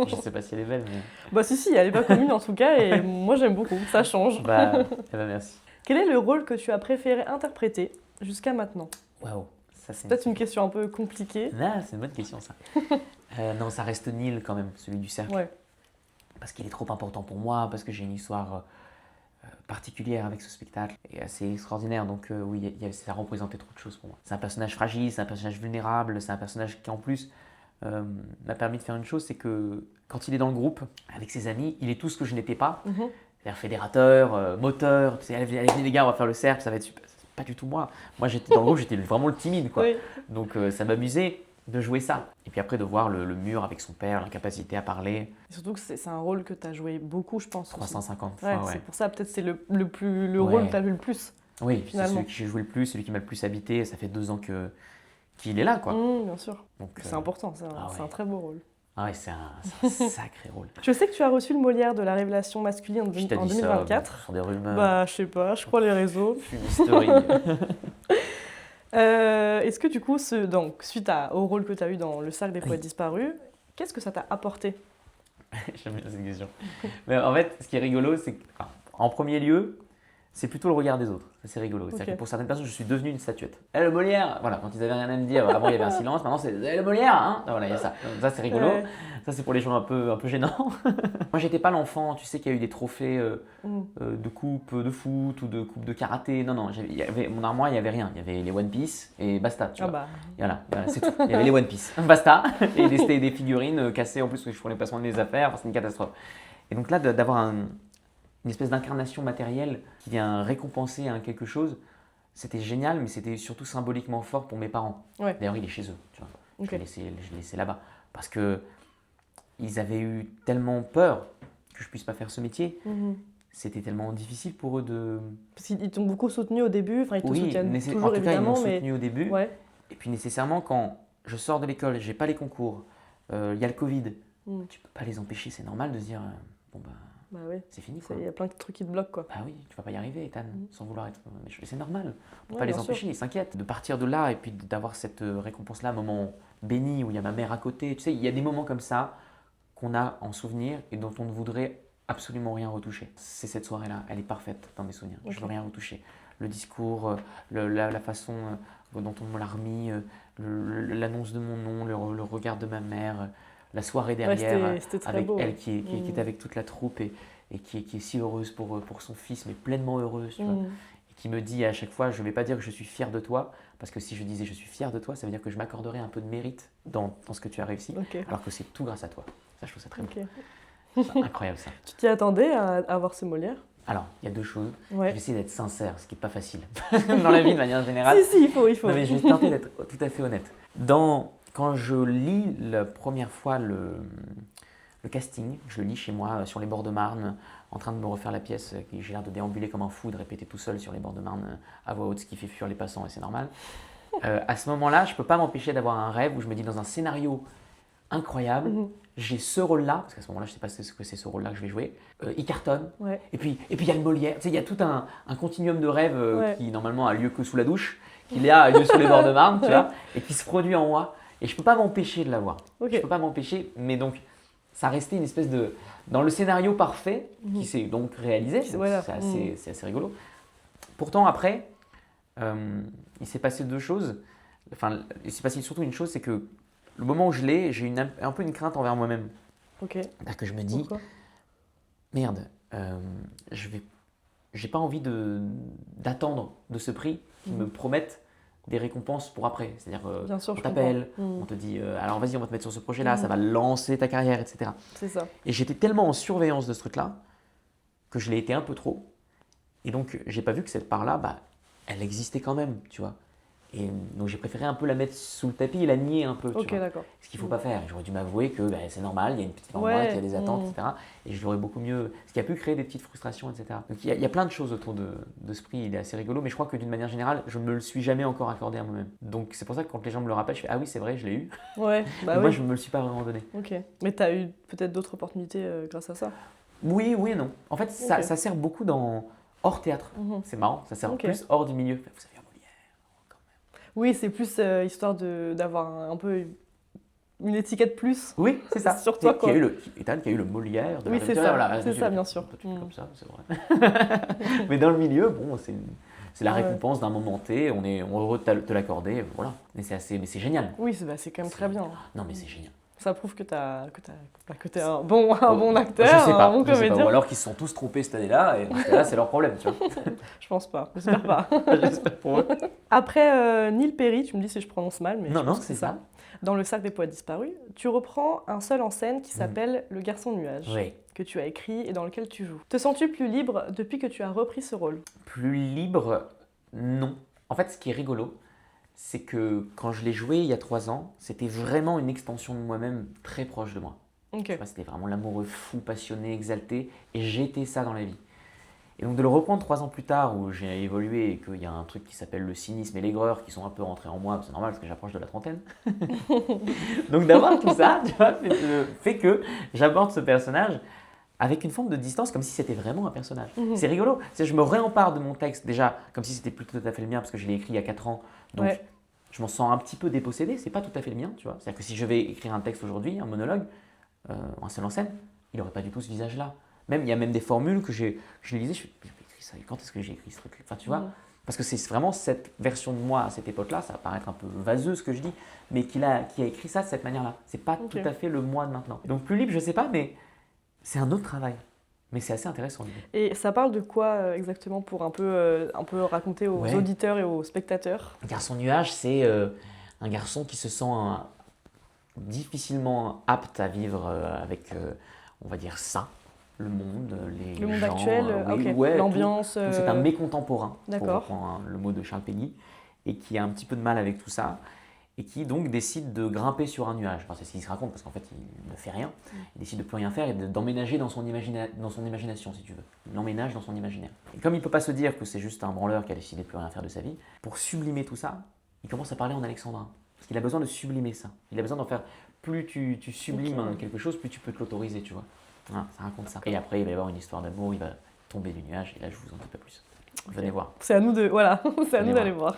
je ne sais pas si elle est belle, mais. Bah si, elle est pas commune en tout cas, et moi j'aime beaucoup, ça change. Merci. Quel est le rôle que tu as préféré interpréter jusqu'à maintenant? Waouh, ça c'est Peut-être une question un peu compliquée. Ah, c'est une bonne question ça. Non, ça reste Neil quand même, celui du cercle. Ouais. Parce qu'il est trop important pour moi, parce que j'ai une histoire particulière avec ce spectacle et assez extraordinaire. Donc oui, ça représentait trop de choses pour moi. C'est un personnage fragile, c'est un personnage vulnérable, c'est un personnage qui en plus m'a permis de faire une chose, c'est que quand il est dans le groupe avec ses amis, il est tout ce que je n'étais pas. Mhm. C'est-à-dire fédérateur, moteur, tu sais, allez, venez les gars, on va faire le cercle, ça va être super. C'est pas du tout moi. Moi j'étais dans le groupe, j'étais vraiment le timide quoi. Oui. Donc ça m'amusait de jouer ça. Et puis après de voir le mur avec son père, l'incapacité à parler, Et surtout que c'est un rôle que tu as joué beaucoup, je pense. aussi. 350 Ouais, fois, ouais. c'est pour ça, peut-être c'est le rôle Ouais. que tu as vu le plus. Oui, c'est Finalement. celui que j'ai joué le plus, celui qui m'a le plus habité. Ça fait 2 ans qu'il est là, quoi. Bien sûr. Donc, C'est important, c'est ouais. un très beau rôle. Ah ouais, c'est un sacré rôle. Je sais que tu as reçu le Molière de la révélation masculine en Je t'ai dit 2024. ça, sur des rumeurs. Bah, je sais pas, je crois les réseaux. Fumisterie. Est-ce que du coup, donc, suite au rôle que tu as eu dans Le Cercle des Poètes Disparus, qu'est-ce que ça t'a apporté? J'aime bien cette question. Mais en fait, ce qui est rigolo, c'est qu'en premier lieu, c'est plutôt le regard des autres. Ça, c'est rigolo. C'est-à-dire Ok. que pour certaines personnes, je suis devenu une statuette. Eh, le Molière. Voilà, quand ils avaient rien à me dire, avant il y avait un silence, maintenant c'est le Molière, hein. Voilà, il y a ça. Donc, ça, c'est rigolo. Ouais. Ça, c'est pour les gens un peu gênants. Moi, j'étais pas l'enfant, tu sais, qui a eu des trophées Mm. de coupe de foot ou de coupe de karaté. Non, non, mon armoire, il n'y avait rien. Il y avait les One Piece et basta, tu Ah vois. bah, Voilà, c'est tout. Il y avait les One Piece, basta. Et c'était des figurines cassées en plus, parce que je prenais pas soin de mes affaires, enfin, c'est une catastrophe. Et donc là, d'avoir une espèce d'incarnation matérielle qui vient récompenser quelque chose, c'était génial, mais c'était surtout symboliquement fort pour mes parents. Ouais. D'ailleurs, il est chez eux, tu vois. ok. Je l'ai laissé là-bas. Parce que ils avaient eu tellement peur que je puisse pas faire ce métier. Mhm. C'était tellement difficile pour eux de. Parce qu'ils t'ont beaucoup soutenu au début, enfin ils te Oui, soutiennent en toujours tout cas, ils m'ont évidemment, mais soutenu au début. ouais. Et puis nécessairement, quand je sors de l'école, j'ai pas les concours, Il y a le Covid. Mm. Tu peux pas les empêcher, c'est normal de se dire bon bah Bah oui, c'est fini quoi. il y a plein de trucs qui te bloquent, quoi. Bah oui, tu vas pas y arriver, Ethan, sans vouloir être. Mais c'est normal. On peut Ouais, pas les bien sûr. empêcher, ils s'inquiètent. De partir de là et puis d'avoir cette récompense-là, un moment béni où il y a ma mère à côté. Tu sais, il y a des moments comme ça qu'on a en souvenir et dont on ne voudrait absolument rien retoucher. C'est cette soirée-là, elle est parfaite dans mes souvenirs. Je Ok. veux rien retoucher. Le discours, la façon dont on me l'a remis, l'annonce de mon nom, le regard de ma mère, la soirée derrière c'était très avec beau, elle ouais. qui est avec toute la troupe et qui est si heureuse pour son fils, mais pleinement heureuse, tu vois. Et qui me dit à chaque fois, je ne vais pas dire que je suis fier de toi, parce que si je disais je suis fier de toi, ça veut dire que je m'accorderais un peu de mérite dans ce que tu as réussi, Ok. alors que c'est tout grâce à toi. Ça, je trouve ça très beau. Ok. C'est incroyable ça. Tu t'y attendais à avoir ce Molière? Alors, il y a deux choses. Je Ouais. vais essayer d'être sincère, ce qui n'est pas facile dans la vie de manière générale. Si, il faut. Non, mais je vais tenter d'être tout à fait honnête. Quand je lis la première fois le casting, je le lis chez moi sur les bords de Marne, en train de me refaire la pièce, j'ai l'air de déambuler comme un fou, de répéter tout seul sur les bords de Marne à voix haute, ce qui fait fuir les passants et c'est normal. À ce moment-là, je ne peux pas m'empêcher d'avoir un rêve où je me dis dans un scénario incroyable, j'ai ce rôle-là, parce qu'à ce moment-là, je ne sais pas ce que c'est ce rôle-là que je vais jouer, il cartonne, Ouais. et puis il y a le Molière, tu sais, il y a tout un continuum de rêves Ouais. qui normalement a lieu que sous la douche, qui là a lieu sur les bords de Marne, tu vois, et qui se produit en moi, et je ne peux pas m'empêcher de l'avoir. Ok. Je ne peux pas m'empêcher, mais donc ça restait une espèce de... Dans le scénario parfait, qui s'est donc réalisé, donc Voilà. c'est assez rigolo. Pourtant après, il s'est passé deux choses, enfin il s'est passé surtout une chose, c'est que le moment où je l'ai, j'ai un peu une crainte envers moi-même. Ok. C'est-à-dire que je me dis, Pourquoi? merde, j'ai pas envie d'attendre de ce prix qui me promettent des récompenses pour après. C'est-à-dire, Bien sûr, on je t'appelle, comprends. on te dit, alors vas-y, on va te mettre sur ce projet-là, ça va lancer ta carrière, etc. C'est ça. Et j'étais tellement en surveillance de ce truc-là que je l'ai été un peu trop. Et donc, j'ai pas vu que cette part-là, bah, elle existait quand même, tu vois. Et donc, j'ai préféré un peu la mettre sous le tapis et la nier un peu, tu Ok, vois. d'accord. Ce qu'il ne faut pas faire. J'aurais dû m'avouer que bah, c'est normal, il y a une petite part de moi Ouais, qui a des attentes, etc. Et je l'aurais beaucoup mieux. Ce qui a pu créer des petites frustrations, etc. Donc il y a plein de choses autour de ce prix, il est assez rigolo, mais je crois que d'une manière générale, je ne me le suis jamais encore accordé à moi-même. Donc c'est pour ça que quand les gens me le rappellent, je fais ah oui, c'est vrai, je l'ai eu. Ouais, bah Mais oui. moi, je ne me le suis pas vraiment donné. Ok. Mais t'as eu peut-être d'autres opportunités grâce à ça. Oui, oui et non. En fait, Ok. ça sert beaucoup hors théâtre. C'est marrant, ça sert Ok. plus hors du milieu. Vous savez, Molière. Oui, c'est plus histoire d'avoir un peu une étiquette plus. Oui, c'est ça. Sur toi, quoi. Ethan qui a eu le Molière. De Oui, la c'est Victoria, ça. voilà, C'est ça, bien sûr. Tu fais comme ça, c'est vrai. Mais dans le milieu, bon, c'est la Ouais. récompense d'un moment T. On est heureux de te l'accorder, voilà. Mais c'est génial. Oui, c'est quand même très bien. Non, mais c'est génial. Ça prouve que t'es un bon acteur, Je sais pas, un bon je sais pas. comédien. Ou alors qu'ils se sont tous trompés cette année-là, et dans ce cas-là, c'est leur problème, tu vois. Je pense pas, j'espère pas. J'espère pour eux. Après Neil Perry, tu me dis si je prononce mal, mais Non, je non, pense que c'est ça. Dans le cercle des poètes disparus, tu reprends un seul en scène qui s'appelle Le Garçon Nuage, Oui. que tu as écrit et dans lequel tu joues. Te sens-tu plus libre depuis que tu as repris ce rôle? Plus libre, non. En fait, ce qui est rigolo, c'est que quand je l'ai joué il y a 3 ans, c'était vraiment une extension de moi-même très proche de moi. Ok. Tu vois, c'était vraiment l'amoureux fou, passionné, exalté, et j'étais ça dans la vie. Et donc de le reprendre 3 ans plus tard, où j'ai évolué et qu'il y a un truc qui s'appelle le cynisme et l'aigreur qui sont un peu rentrés en moi, c'est normal parce que j'approche de la trentaine. Donc d'avoir tout ça, tu vois, fait que j'aborde ce personnage avec une forme de distance, comme si c'était vraiment un personnage. C'est rigolo. Je me réempare de mon texte, déjà, comme si c'était plus tout à fait le mien, parce que je l'ai écrit il y a 4 ans. Donc, Ouais. je m'en sens un petit peu dépossédé. C'est pas tout à fait le mien, tu vois. C'est-à-dire que si je vais écrire un texte aujourd'hui, un monologue, un seul en scène, il n'aurait pas du tout ce visage-là. Même, il y a même des formules que je les lisais, je fais, j'ai écrit ça, quand est-ce que j'ai écrit ce truc? Enfin, tu vois, parce que c'est vraiment cette version de moi à cette époque-là, ça va paraître un peu vaseux ce que je dis, mais qui a écrit ça de cette manière-là. C'est pas tout à fait le moi de maintenant. Donc, plus libre, je sais pas, mais c'est un autre travail. Mais c'est assez intéressant. Et ça parle de quoi exactement pour un peu raconter aux auditeurs et aux spectateurs? Garçon nuage, c'est un garçon qui se sent difficilement apte à vivre avec, on va dire, ça, le monde, Le monde gens, actuel, oui, ok. ouais, L'ambiance. tout. Donc, c'est un mécontemporain, pour D'accord. reprendre le mot de Charles Péguy, et qui a un petit peu de mal avec tout ça, et qui donc décide de grimper sur un nuage. Enfin, c'est ce qu'il se raconte, parce qu'en fait, il ne fait rien. Il décide de plus rien faire et d'emménager dans son imagination, si tu veux. Il emménage dans son imaginaire. Et comme il ne peut pas se dire que c'est juste un branleur qui a décidé de plus rien faire de sa vie, pour sublimer tout ça, il commence à parler en alexandrin. Parce qu'il a besoin de sublimer ça. Il a besoin d'en faire plus tu sublimes Ok. quelque chose, plus tu peux te l'autoriser, tu vois. Voilà, ça raconte ça. Et après, il va y avoir une histoire d'amour, il va tomber du nuage, et là, je vous en dis pas plus. Venez voir. C'est à nous de, voilà, c'est à Venez nous d'aller voir.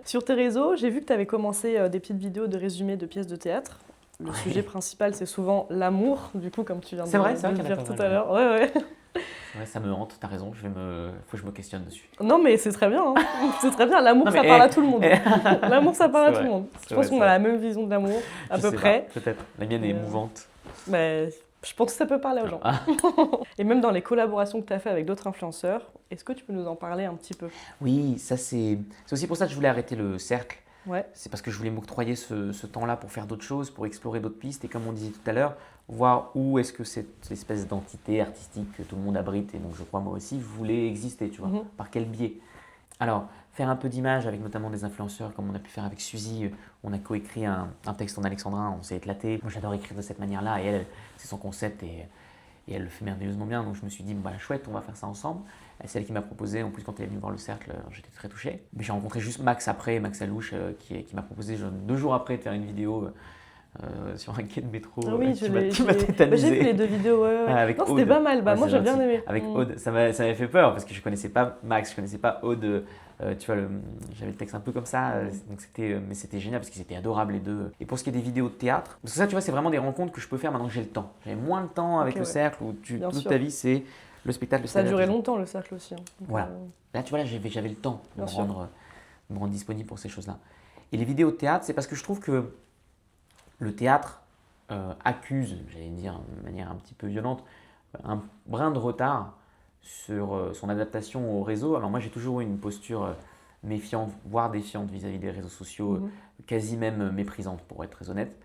Sur tes réseaux, j'ai vu que tu avais commencé des petites vidéos de résumés de pièces de théâtre. Le Ouais. sujet principal, c'est souvent l'amour, du coup, comme tu viens C'est vrai, c'est de vrai le qu'il y en a dire pas tout mal, à l'heure. Ouais, ouais. Ouais, ça me hante, t'as raison, faut que je me questionne dessus. Non, mais c'est très bien. Hein. C'est très bien. L'amour, Non, ça mais, parle à tout le monde. eh, L'amour, ça parle c'est à tout vrai, le monde. c'est Je pense vrai, qu'on c'est a vrai. la même vision de l'amour, à Je peu sais près. pas, peut-être. La mienne est Mais, émouvante. Mais je pense que ça peut parler aux gens. Ah. Et même dans les collaborations que tu as fait avec d'autres influenceurs, est-ce que tu peux nous en parler un petit peu? Oui, ça c'est aussi pour ça que je voulais arrêter le cercle. Ouais. C'est parce que je voulais m'octroyer ce temps-là pour faire d'autres choses, pour explorer d'autres pistes et comme on disait tout à l'heure, voir où est-ce que cette espèce d'entité artistique que tout le monde abrite et donc je crois moi aussi voulait exister, tu vois, Mhm. par quel biais. Alors, faire un peu d'image avec notamment des influenceurs comme on a pu faire avec Suzy, on a coécrit un texte en alexandrin, on s'est éclaté. Moi j'adore écrire de cette manière-là et elle, c'est son concept et elle le fait merveilleusement bien. Donc je me suis dit, bah, chouette, on va faire ça ensemble. C'est elle qui m'a proposé, en plus quand elle est venue voir le cercle, j'étais très touché. Mais j'ai rencontré juste Max après, Max Alouche, qui m'a proposé 2 jours après de faire une vidéo sur un quai de métro Ah oui, qui m'a bah, j'ai tétanisé. vu les 2 vidéos, ouais, ouais. Avec Non, c'était Aude. pas mal, bah, Ouais, moi c'est j'ai bien gentil. aimé. Avec Mm. Aude, ça m'avait fait peur parce que je connaissais pas Max, je connaissais pas Aude. Tu vois, j'avais le texte un peu comme ça, donc mais c'était génial parce qu'ils étaient adorables les deux. Et pour ce qui est des vidéos de théâtre, parce que ça, tu vois, c'est vraiment des rencontres que je peux faire maintenant que j'ai le temps. J'avais moins le temps avec Ok, le ouais. cercle où Bien toute sûr. ta vie c'est le spectacle, le Ça a stand-up. duré longtemps le cercle aussi. Hein. Donc, Voilà. Là, tu vois, là, j'avais le temps de Bien sûr. me rendre disponible pour ces choses-là. Et les vidéos de théâtre, c'est parce que je trouve que le théâtre accuse, j'allais dire de manière un petit peu violente, un brin de retard sur son adaptation au réseau. Alors moi j'ai toujours eu une posture méfiante, voire défiante vis-à-vis des réseaux sociaux, Mhm. quasi même méprisante pour être très honnête.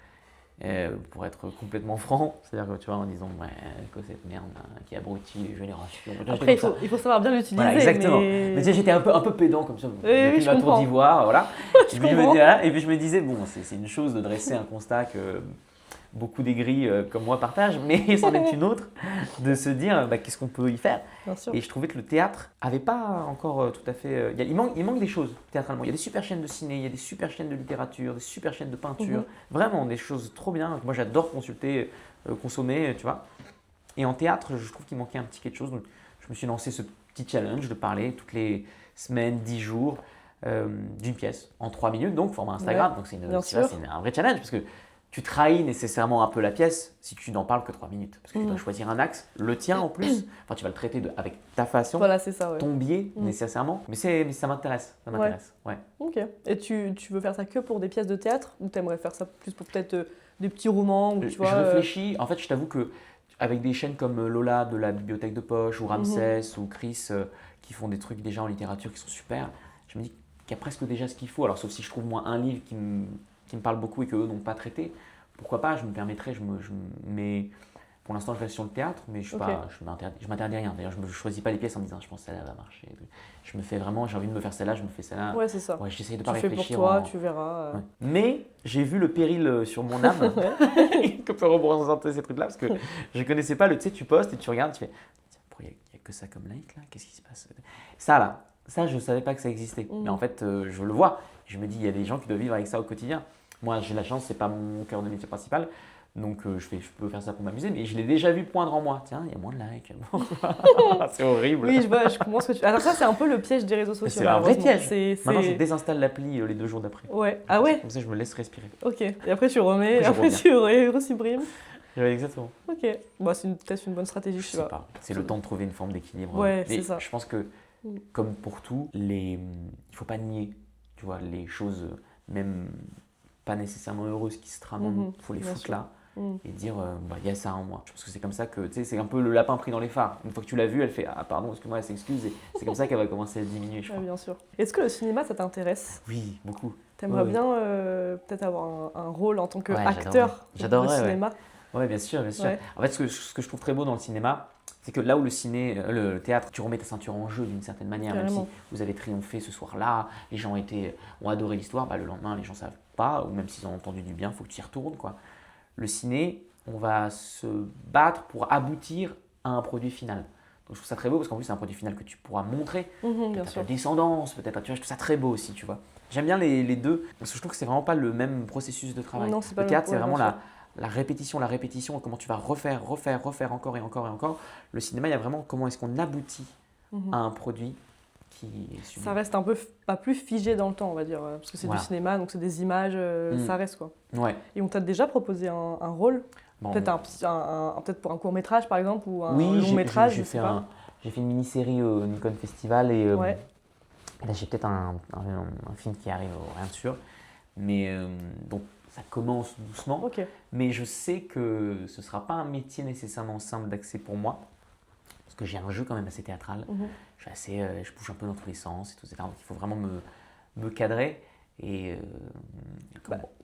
Pour être complètement franc, c'est-à-dire que tu vois en disant ouais, quoi cette merde qui abrutit les générations. Après, il faut savoir bien l'utiliser. Voilà, exactement. Mais tu sais, j'étais un peu pédant comme ça. oui, je la tour comprends. d'ivoire, voilà. Je Et puis, comprends. et puis je me disais, bon, c'est une chose de dresser un constat que beaucoup d'aigris comme moi partagent, mais c'en est une autre de se dire bah, qu'est-ce qu'on peut y faire. Bien sûr. Et je trouvais que le théâtre avait pas encore tout à fait. Il manque des choses théâtralement. Il y a des super chaînes de ciné, il y a des super chaînes de littérature, des super chaînes de peinture. Mhm. Vraiment des choses trop bien. Moi j'adore consulter, consommer, tu vois. Et en théâtre, je trouve qu'il manquait un petit quelque chose. Donc je me suis lancé ce petit challenge de parler toutes les semaines, 10 jours. D'une pièce en 3 minutes, donc format Instagram. Ouais, Donc c'est bien sûr. un vrai challenge parce que tu trahis nécessairement un peu la pièce si tu n'en parles que 3 minutes. Parce que tu dois choisir un axe, le tien en plus. Enfin, tu vas le traiter avec ta façon, Voilà, c'est ça, ouais. ton biais nécessairement. Mais ça m'intéresse. Ça m'intéresse. Ouais. Ok. Et tu veux faire ça que pour des pièces de théâtre ou t'aimerais faire ça plus pour peut-être des petits romans ou tu Je vois, réfléchis. En fait, je t'avoue que avec des chaînes comme Lola de la Bibliothèque de Poche ou Ramsès ou Chris qui font des trucs déjà en littérature qui sont super, je me dis qu'il y a presque déjà ce qu'il faut. Alors, sauf si je trouve moi un livre qui me parle beaucoup et qu'eux n'ont pas traité, pourquoi pas, je me permettrais, mais pour l'instant je reste sur le théâtre, mais je m'interdis rien. D'ailleurs, je ne choisis pas les pièces en me disant je pense que celle-là va marcher. Je me fais vraiment, j'ai envie de me faire celle-là, je me fais celle-là. Ouais, c'est ça. Ouais, j'essaye de Tu pas fais pour réfléchir. toi, tu verras. Ouais. Mais j'ai vu le péril sur mon âme que peut représenter ces trucs-là, parce que je ne connaissais pas tu sais, tu postes et tu regardes, tu fais il n'y a que ça comme like là, qu'est-ce qui se passe? Ça je ne savais pas que ça existait. Mais en fait, je le vois. Je me dis, il y a des gens qui doivent vivre avec ça au quotidien. Moi, j'ai la chance, c'est pas mon cœur de métier principal. Donc, je peux faire ça pour m'amuser, mais je l'ai déjà vu poindre en moi. Tiens, il y a moins de likes. C'est horrible. Oui, je comprends ce que tu... Alors ça, c'est un peu le piège des réseaux sociaux. C'est un vrai malheureusement. piège. Maintenant, je désinstalle l'appli les 2 jours d'après. Ouais. Ah ouais? Comme ça, je me laisse respirer. Ok. Et après, tu remets, Après, je tu resupprimes. Ouais, exactement. Ok. Bon, c'est peut-être une bonne stratégie, Je tu sais vois. pas. C'est le temps de trouver une forme d'équilibre. Ouais, Mais c'est ça. je pense que, comme pour tout, il faut pas nier, tu vois, les choses, même pas nécessairement heureuses qui se trament. Il faut les bien foutre sûr. là et dire, il y a ça en moi. Je pense que c'est comme ça que, tu sais, c'est un peu le lapin pris dans les phares. Une fois que tu l'as vu, elle fait, ah pardon, excuse-moi, elle s'excuse. Et c'est comme ça qu'elle va commencer à diminuer, je Ouais, crois. bien sûr. Est-ce que le cinéma, ça t'intéresse? Oui, beaucoup. T'aimerais Ouais. bien peut-être avoir un rôle en tant Ouais, qu'acteur de j'adorerais, ouais. cinéma? Ouais, bien sûr, bien sûr. Ouais. En fait, ce que je trouve très beau dans le cinéma, c'est que là où le théâtre, tu remets ta ceinture en jeu d'une certaine manière, même Carrément. si vous avez triomphé ce soir-là, les gens ont adoré l'histoire, le lendemain, les gens ne savent pas, ou même s'ils ont entendu du bien, il faut que tu y retournes, quoi. Le ciné, on va se battre pour aboutir à un produit final. Donc je trouve ça très beau parce qu'en plus, c'est un produit final que tu pourras montrer, Bien peut-être à sûr. ta descendance, peut-être, tu vois, je trouve ça très beau aussi, tu vois. J'aime bien les deux, parce que je trouve que c'est vraiment pas le même processus de travail. Non, c'est pas Le théâtre, c'est ouais, vraiment bien sûr. la répétition, comment tu vas refaire encore et encore et encore. Le cinéma, il y a vraiment comment est-ce qu'on aboutit à un produit qui est sublime. Ça reste un peu pas plus figé dans le temps, on va dire, parce que c'est Voilà. du cinéma, donc c'est des images, ça reste quoi. Ouais. Et on t'a déjà proposé un rôle, Bon, peut-être peut-être pour un court métrage par exemple, ou un oui, long métrage, j'ai je sais fait pas. j'ai fait une mini-série au Nikon Festival et Ouais. là j'ai peut-être un film qui arrive, rien de sûr. Mais donc ça commence doucement. Ok. Mais je sais que ce ne sera pas un métier nécessairement simple d'accès pour moi. Parce que j'ai un jeu quand même assez théâtral. Je bouge un peu dans tous les sens et tout, etc. Donc il faut vraiment me cadrer. Et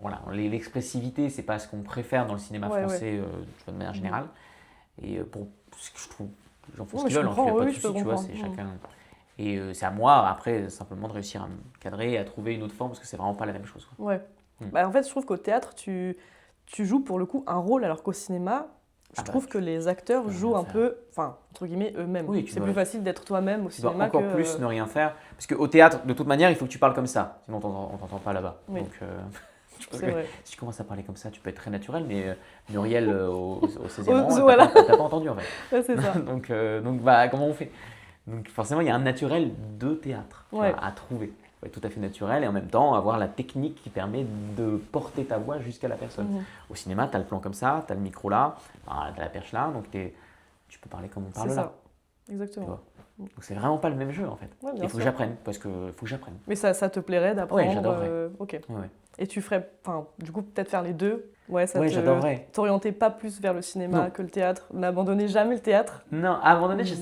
voilà, l'expressivité, c'est pas ce qu'on préfère dans le cinéma français de manière générale. Et pour ce que je trouve, les gens font ce qu'ils veulent, il n'y a pas de souci, tu vois, c'est chacun. Et c'est à moi après simplement de réussir à me cadrer et à trouver une autre forme parce que c'est vraiment pas la même chose, quoi. Ouais. Bah, en fait, je trouve qu'au théâtre, tu joues pour le coup un rôle, alors qu'au cinéma, je trouve que les acteurs jouent un peu, enfin, entre guillemets, eux-mêmes. Oui, c'est plus facile d'être toi-même au tu dois cinéma encore que... plus ne rien faire. Parce qu'au théâtre, de toute manière, il faut que tu parles comme ça. Sinon, on t'entend pas là-bas. Oui. Donc, C'est vrai. si tu commences à parler comme ça, tu peux être très naturel, mais Muriel au 16e rang, Voilà. t'as pas entendu en fait. Ouais, c'est ça. donc bah, comment on fait? Donc forcément, il y a un naturel de théâtre tu vois, à trouver. Il faut être tout à fait naturel et en même temps avoir la technique qui permet de porter ta voix jusqu'à la personne. Au cinéma, tu as le plan comme ça, tu as le micro là, tu as la perche là, donc tu peux parler comme on parle C'est là. ça. Exactement. Tu vois. Donc c'est vraiment pas le même jeu en fait. Ouais, Il faut que j'apprenne, parce que faut que j'apprenne. Mais ça te plairait d'apprendre? Ouais, j'adorerais. Ok. Ouais. Et tu ferais, enfin, du coup, peut-être faire les deux? Ouais, j'adorerais. T'orienter pas plus vers le cinéma Non. que le théâtre? N'abandonner jamais le théâtre? Non, abandonner, je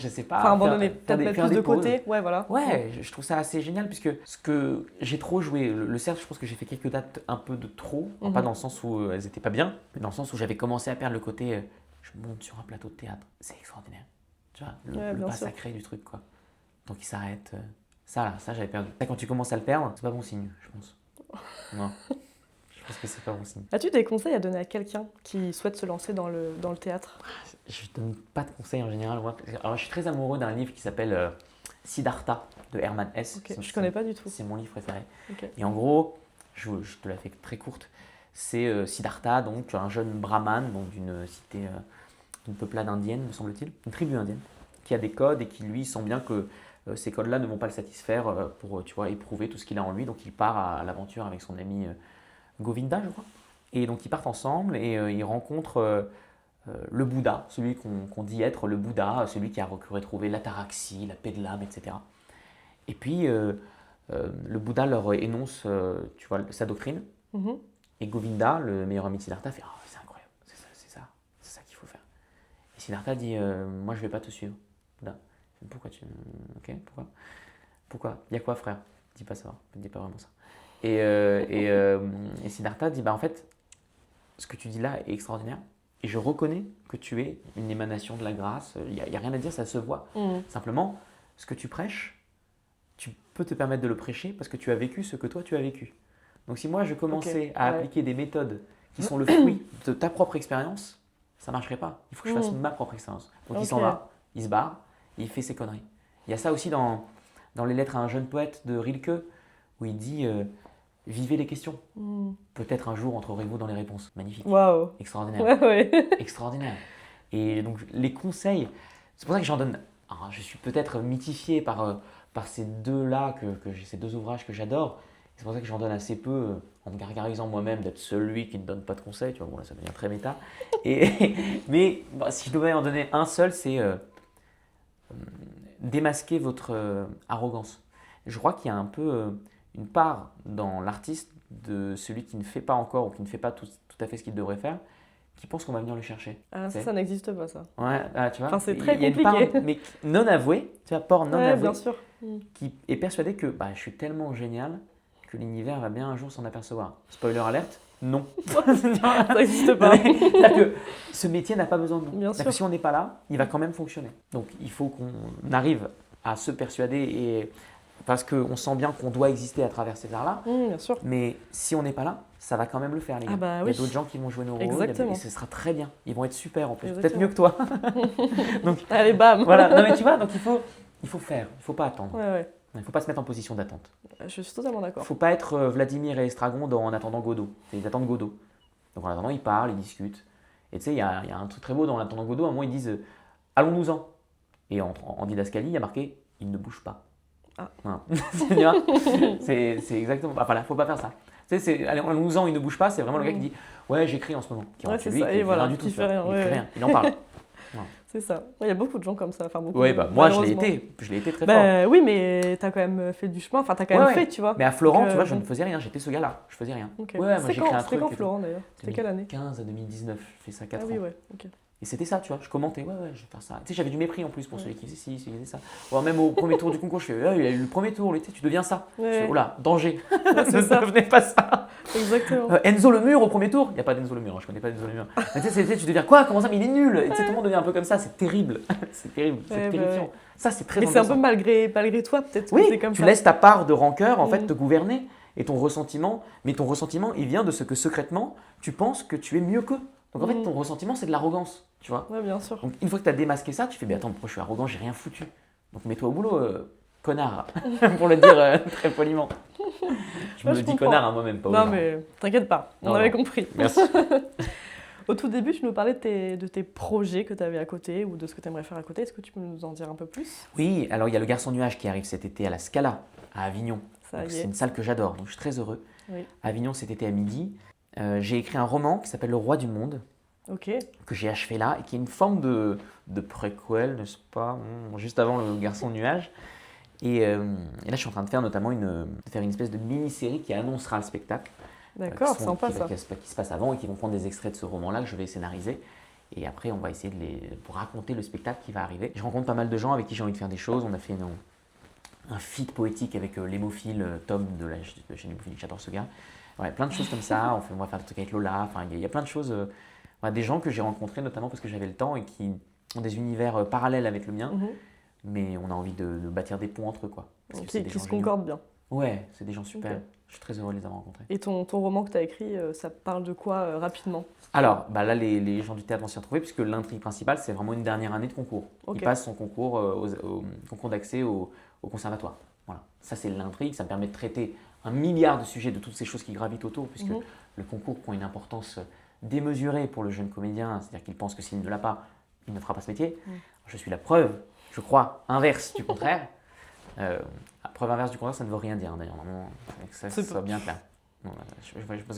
sais pas. Enfin, abandonner, faire peut-être mettre faire plus des de pauses. côté? Ouais, voilà. Ouais, je trouve ça assez génial puisque ce que j'ai trop joué, le cercle, je pense que j'ai fait quelques dates un peu de trop, pas dans le sens où elles étaient pas bien, mais dans le sens où j'avais commencé à perdre le côté je monte sur un plateau de théâtre, c'est extraordinaire. Tu vois, le pas sacré du truc quoi. Donc il s'arrête. Ça j'avais perdu. Ça, quand tu commences à le perdre, c'est pas bon signe, je pense. Non. Je pense que c'est pas bon signe. As-tu des conseils à donner à quelqu'un qui souhaite se lancer dans le théâtre? Je donne pas de conseils en général. Moi. Alors, je suis très amoureux d'un livre qui s'appelle Siddhartha de Hermann Hesse. Okay, je connais pas du tout. C'est mon livre préféré. Okay. Et en gros, je te la fais très courte. C'est Siddhartha, donc un jeune brahman donc d'une cité, d'une peuplade indienne, me semble-t-il, une tribu indienne, qui a des codes et qui lui sent bien que ces codes-là ne vont pas le satisfaire pour éprouver tout ce qu'il a en lui. Donc il part à l'aventure avec son ami Govinda, je crois. Et donc ils partent ensemble et ils rencontrent le Bouddha, celui qu'on dit être le Bouddha, celui qui a retrouvé l'ataraxie, la paix de l'âme, etc. Et puis le Bouddha leur énonce sa doctrine. Et Govinda, le meilleur ami de Siddhartha, fait c'est incroyable, c'est ça qu'il faut faire. Et Siddhartha dit moi je vais pas te suivre. Bouddha, pourquoi tu. Ok, pourquoi? Il y a quoi, frère? Dis pas ça, dis pas vraiment ça. Et Siddhartha dit en fait, ce que tu dis là est extraordinaire. Et je reconnais que tu es une émanation de la grâce. Il n'y a rien à dire, ça se voit. Simplement, ce que tu prêches, tu peux te permettre de le prêcher parce que tu as vécu ce que toi tu as vécu. Donc si moi je commençais à appliquer des méthodes qui sont le fruit de ta propre expérience, ça ne marcherait pas. Il faut que je fasse ma propre expérience. Donc il s'en va, il se barre, il fait ses conneries. Il y a ça aussi dans les lettres à un jeune poète de Rilke où il dit vivez les questions. Peut-être un jour entrerez-vous dans les réponses. Magnifique. Waouh. Extraordinaire. Ouais. Extraordinaire. Et donc les conseils, c'est pour ça que j'en donne. Alors, je suis peut-être mythifié par ces deux-là, ces deux ouvrages que j'adore. C'est pour ça que j'en donne assez peu en me gargarisant moi-même d'être celui qui ne donne pas de conseils. Tu vois, bon, là, ça devient très méta. Mais si je devais en donner un seul, c'est démasquer votre arrogance. Je crois qu'il y a un peu une part dans l'artiste de celui qui ne fait pas encore ou qui ne fait pas tout à fait ce qu'il devrait faire, qui pense qu'on va venir le chercher. Ah, ça n'existe pas, ça. Ouais, tu vois. Enfin, c'est très compliqué. Il y a une part, mais non avouée, tu vois, port non avoué, bien sûr. Qui est persuadé que je suis tellement génial que l'univers va bien un jour s'en apercevoir. Spoiler alerte, non. Ça n'existe pas. C'est-à-dire que ce métier n'a pas besoin de nous. Bien sûr. Que si on n'est pas là, il va quand même fonctionner. Donc il faut qu'on arrive à se persuader parce qu'on sent bien qu'on doit exister à travers ces arts-là. Bien sûr. Mais si on n'est pas là, ça va quand même le faire, les gars. Il y a d'autres gens qui vont jouer nos rôles. Exactement. Et ce sera très bien. Ils vont être super en plus. Peut-être mieux que toi. Donc, allez, bam. Voilà. Non mais tu vois, donc il faut faire. Il ne faut pas attendre. Ouais. Il ne faut pas se mettre en position d'attente. Je suis totalement d'accord. Il ne faut pas être Vladimir et Estragon en attendant Godot. Ils attendent Godot. Donc en attendant, ils parlent, ils discutent. Et tu sais, il y a un truc très beau dans l'intendant Godot. À un moment, ils disent allons-nous-en. Et en didascalie, il y a marqué il ne bouge pas. Ah. Voilà. C'est exactement. Enfin là, faut pas faire ça. Tu sais, allons-nous-en, il ne bouge pas. C'est vraiment le gars qui dit ouais, j'écris en ce moment. Qui Ouais, rentre c'est chez lui, ça. qui Et fait voilà, rien du qui tout. fait rien, Il ouais, fait ouais. rien. Il en parle. C'est ça. Il y a beaucoup de gens comme ça. Enfin, beaucoup. Oui, bah moi je l'ai malheureusement. été. Je l'ai été très fort. Bah, oui, mais t'as quand même fait du chemin. Enfin, t'as quand même Ouais, fait, ouais. tu vois. Mais à Florent, Donc, tu vois, je bon. ne faisais rien. J'étais ce gars-là. Je faisais rien. Ok. Ouais, moi C'était j'ai créé un c'était truc. quand Florent d'ailleurs? C'était quelle année? 2015 à 2019. Je fais ça 4 Ah ans. oui, ouais. Ok. Et c'était ça, tu vois, je commentais, ouais, je vais faire ça. Tu sais, j'avais du mépris en plus pour celui qui faisait ci, celui qui faisait ça. Ou alors même au premier tour du concours, je fais, il a eu le premier tour, lui, tu sais, tu deviens ça. Je fais, Ouais. oh là, danger, Ouais, c'est ne ça. devenez pas ça. Exactement. Enzo le mur au premier tour, il n'y a pas d'Enzo le mur, je connais pas d'Enzo le mur. Mais tu sais, tu deviens quoi, comment ça, mais il est nul. Et tu sais, tout le monde devient un peu comme ça, c'est terrible. C'est terrible, c'est Ouais, bah terrifiant. ouais. Ça, c'est très Mais c'est un angoissant. peu malgré toi, peut-être que Oui, c'est comme tu ça. laisses ta part de rancœur en fait Mm. te gouverner et ton ressentiment, mais ton ressentiment il vient de ce que secrètement tu penses que tu es mieux qu'eux. Donc en fait Mm. ton ressentiment c'est de l'arrogance, tu vois. Ouais, bien sûr. Donc une fois que tu as démasqué ça, tu fais mais attends pourquoi je suis arrogant, j'ai rien foutu. Donc mets-toi au boulot, connard, pour le dire très poliment. Je Ouais, me je dis comprends. connard à moi-même, pas aux Non, gens. mais t'inquiète pas, on Non, avait non. compris. Merci. Au tout début, tu nous parlais de tes projets que tu avais à côté ou de ce que tu aimerais faire à côté. Est-ce que tu peux nous en dire un peu plus? Oui, alors il y a le Garçon Nuage qui arrive cet été à la Scala, à Avignon. Ça Donc, y c'est est. une salle que j'adore, donc je suis très heureux. Oui. Avignon cet été à midi. J'ai écrit un roman qui s'appelle Le Roi du Monde, Ok. que j'ai achevé là, et qui est une forme de préquel, n'est-ce pas, juste avant le Garçon Nuage. Et là, je suis en train de faire notamment de faire une espèce de mini-série qui annoncera le spectacle. D'accord, sympa ça. Qui se passe avant et qui vont prendre des extraits de ce roman-là que je vais scénariser. Et après, on va essayer pour raconter le spectacle qui va arriver. Je rencontre pas mal de gens avec qui j'ai envie de faire des choses. On a fait un feat poétique avec l'hémophile Tom de la chaîne Hémophile, j'adore ce gars. Ouais, plein de choses comme ça. On va faire des trucs avec Lola. Enfin, il y a plein de choses. Des gens que j'ai rencontrés notamment parce que j'avais le temps et qui ont des univers parallèles avec le mien. Mhm. Mais on a envie de bâtir des ponts entre eux, quoi. Parce que Ok, c'est des qui gens se géniaux. concordent bien. Ouais, c'est des gens super. Ok. Je suis très heureux de les avoir rencontrés. Et ton roman que tu as écrit, ça parle de quoi rapidement? Alors, bah là, les gens du théâtre vont s'y retrouver puisque l'intrigue principale, c'est vraiment une dernière année de concours. Ok. Il passe son concours au concours d'accès au conservatoire. Voilà. Ça, c'est l'intrigue. Ça me permet de traiter un milliard de sujets, de toutes ces choses qui gravitent autour, puisque Mhm. le concours prend une importance démesurée pour le jeune comédien. C'est-à-dire qu'il pense que s'il ne l'a pas, il ne fera pas ce métier. Je suis la preuve, je crois, inverse du contraire. La preuve inverse du contraire, ça ne veut rien dire, d'ailleurs. Normalement, que ça C'est soit pas- bien clair. Bon,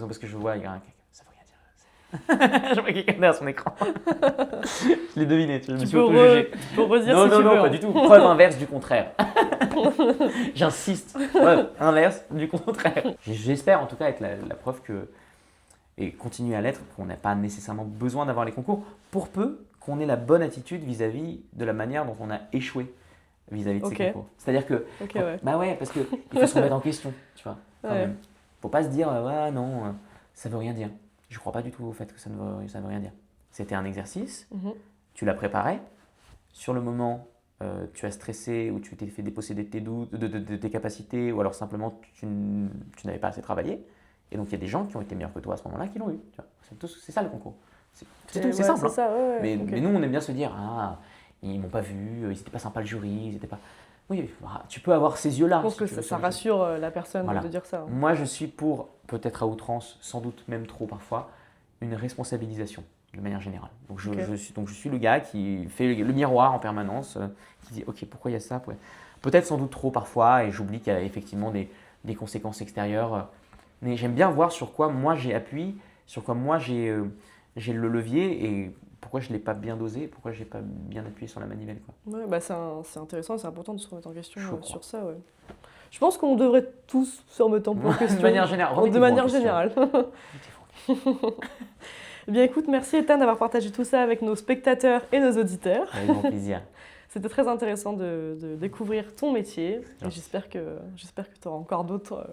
parce que je vois, il y a ça veut rien dire. Je vois quelqu'un derrière son écran. Je l'ai deviné, je me Tu suis peux, auto-jugé. tu peux redire Non, si non, tu non, veux. pas hein. du tout. Preuve inverse du contraire. J'insiste. Preuve inverse du contraire. J'espère en tout cas être la preuve que, et continuer à l'être, qu'on n'a pas nécessairement besoin d'avoir les concours, pour peu qu'on ait la bonne attitude vis-à-vis de la manière dont on a échoué vis-à-vis de Ok. ces concours. C'est-à-dire que, Ok, ouais. bah ouais, parce qu'il faut se remettre en question, tu vois, quand Ouais. même. Faut pas se dire, ouais, non, ça veut rien dire. Je crois pas du tout au fait que ça ne veut rien dire. C'était un exercice, Mhm. tu l'as préparé, sur le moment, tu as stressé ou tu t'es fait déposséder de tes doutes, de tes capacités, ou alors simplement tu n'avais pas assez travaillé. Et donc il y a des gens qui ont été meilleurs que toi à ce moment-là qui l'ont eu. Tu vois. C'est ça le concours. C'est tout, c'est ouais, simple. Hein. ça, ouais, ouais, Mais, ok. mais nous, on aime bien se dire, ah, ils m'ont pas vu, ils n'étaient pas sympas le jury, ils étaient pas. Oui, bah, tu peux avoir ces yeux-là. Je pense si que tu veux, ça sur le jeu. rassure la personne Voilà. de dire ça. hein. Moi, je suis pour, peut-être à outrance, sans doute même trop parfois, une responsabilisation de manière générale. Donc Ok. je suis le gars qui fait le miroir en permanence, qui dit ok, pourquoi il y a ça Peut-être sans doute trop parfois, et j'oublie qu'il y a effectivement des conséquences extérieures. Mais j'aime bien voir sur quoi moi j'ai appui, sur quoi moi j'ai le levier, et pourquoi je ne l'ai pas bien dosé, pourquoi je n'ai pas bien appuyé sur la manivelle. Quoi. Ouais, bah c'est intéressant, c'est important de se remettre en question Je crois. sur ça. Ouais. Je pense qu'on devrait tous se remettre en question. De manière générale. De remettez-vous en manière question. générale. Eh bien écoute, merci Ethan d'avoir partagé tout ça avec nos spectateurs et nos auditeurs. Avec grand plaisir. C'était très intéressant de découvrir ton métier. Et gentil. j'espère que tu auras encore d'autres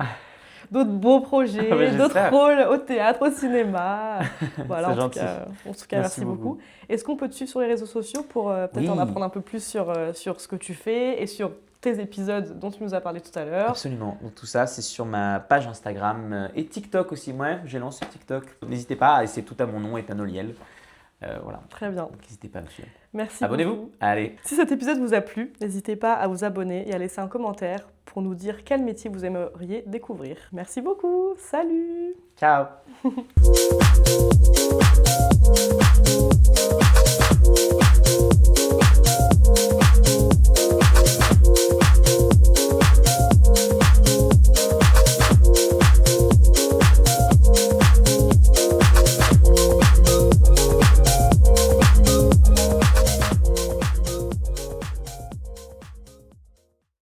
beaux projets, Ah bah, d'autres j'espère. rôles au théâtre, au cinéma. Voilà, C'est en gentil. tout cas, merci beaucoup. Est-ce qu'on peut te suivre sur les réseaux sociaux pour peut-être Oui. en apprendre un peu plus sur ce que tu fais et sur tes épisodes dont tu nous as parlé tout à l'heure? Absolument. Donc, tout ça, c'est sur ma page Instagram et TikTok aussi. Moi, j'ai lancé TikTok. N'hésitez pas, c'est tout à mon nom, Ethan Oliel. Voilà. Très bien. Donc, n'hésitez pas à me suivre. Merci Abonnez-vous. beaucoup. Allez. Si cet épisode vous a plu, n'hésitez pas à vous abonner et à laisser un commentaire pour nous dire quel métier vous aimeriez découvrir. Merci beaucoup. Salut! Ciao.